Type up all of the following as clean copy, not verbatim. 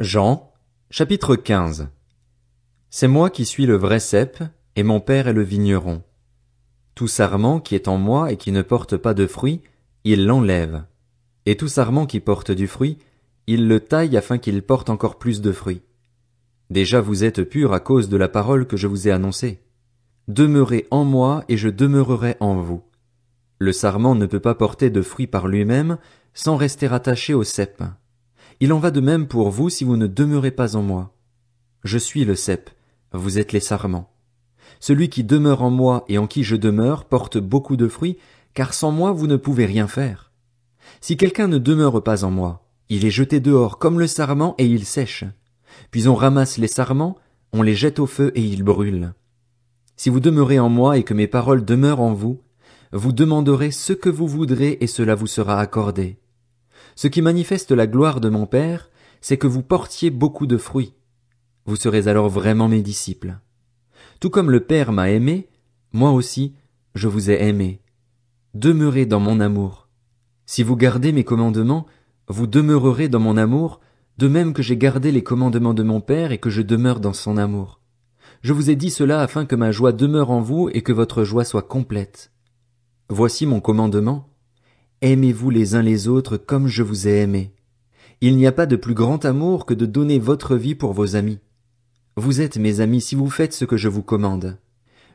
Jean, chapitre 15. C'est moi qui suis le vrai cep, et mon père est le vigneron. Tout sarment qui est en moi et qui ne porte pas de fruit, il l'enlève. Et tout sarment qui porte du fruit, il le taille afin qu'il porte encore plus de fruits. Déjà vous êtes purs à cause de la parole que je vous ai annoncée. Demeurez en moi et je demeurerai en vous. Le sarment ne peut pas porter de fruit par lui-même sans rester attaché au cep. Il en va de même pour vous si vous ne demeurez pas en moi. Je suis le cep, vous êtes les sarments. Celui qui demeure en moi et en qui je demeure porte beaucoup de fruits, car sans moi vous ne pouvez rien faire. Si quelqu'un ne demeure pas en moi, il est jeté dehors comme le sarment et il sèche. Puis on ramasse les sarments, on les jette au feu et ils brûlent. Si vous demeurez en moi et que mes paroles demeurent en vous, vous demanderez ce que vous voudrez et cela vous sera accordé. Ce qui manifeste la gloire de mon Père, c'est que vous portiez beaucoup de fruits. Vous serez alors vraiment mes disciples. Tout comme le Père m'a aimé, moi aussi, je vous ai aimé. Demeurez dans mon amour. Si vous gardez mes commandements, vous demeurerez dans mon amour, de même que j'ai gardé les commandements de mon Père et que je demeure dans son amour. Je vous ai dit cela afin que ma joie demeure en vous et que votre joie soit complète. Voici mon commandement. Aimez-vous les uns les autres comme je vous ai aimé. Il n'y a pas de plus grand amour que de donner votre vie pour vos amis. Vous êtes mes amis si vous faites ce que je vous commande.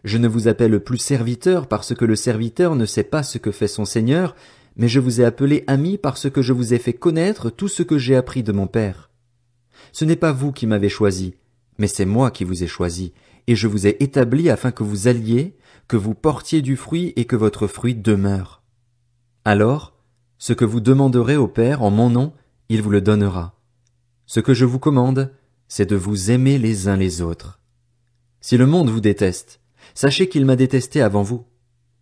Je ne vous appelle plus serviteur parce que le serviteur ne sait pas ce que fait son Seigneur, mais je vous ai appelé ami parce que je vous ai fait connaître tout ce que j'ai appris de mon Père. Ce n'est pas vous qui m'avez choisi, mais c'est moi qui vous ai choisi, et je vous ai établi afin que vous alliez, que vous portiez du fruit et que votre fruit demeure. Alors, ce que vous demanderez au Père en mon nom, il vous le donnera. Ce que je vous commande, c'est de vous aimer les uns les autres. Si le monde vous déteste, sachez qu'il m'a détesté avant vous.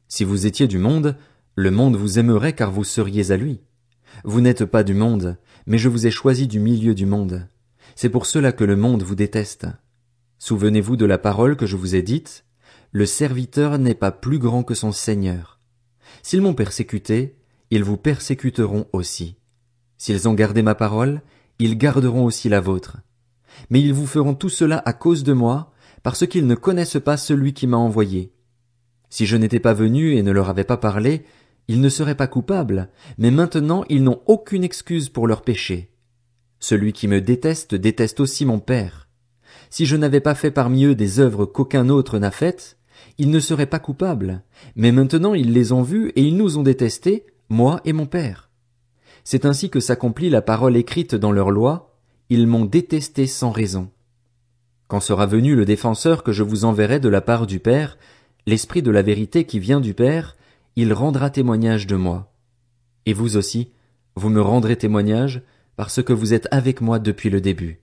Si vous étiez du monde, le monde vous aimerait car vous seriez à lui. Vous n'êtes pas du monde, mais je vous ai choisi du milieu du monde. C'est pour cela que le monde vous déteste. Souvenez-vous de la parole que je vous ai dite, le serviteur n'est pas plus grand que son Seigneur. S'ils m'ont persécuté, ils vous persécuteront aussi. S'ils ont gardé ma parole, ils garderont aussi la vôtre. Mais ils vous feront tout cela à cause de moi, parce qu'ils ne connaissent pas celui qui m'a envoyé. Si je n'étais pas venu et ne leur avais pas parlé, ils ne seraient pas coupables, mais maintenant ils n'ont aucune excuse pour leur péché. Celui qui me déteste déteste aussi mon Père. Si je n'avais pas fait parmi eux des œuvres qu'aucun autre n'a faites, ils ne seraient pas coupables, mais maintenant ils les ont vues et ils nous ont détestés, moi et mon Père. C'est ainsi que s'accomplit la parole écrite dans leur loi, ils m'ont détesté sans raison. Quand sera venu le défenseur que je vous enverrai de la part du Père, l'Esprit de la vérité qui vient du Père, il rendra témoignage de moi. Et vous aussi, vous me rendrez témoignage, parce que vous êtes avec moi depuis le début.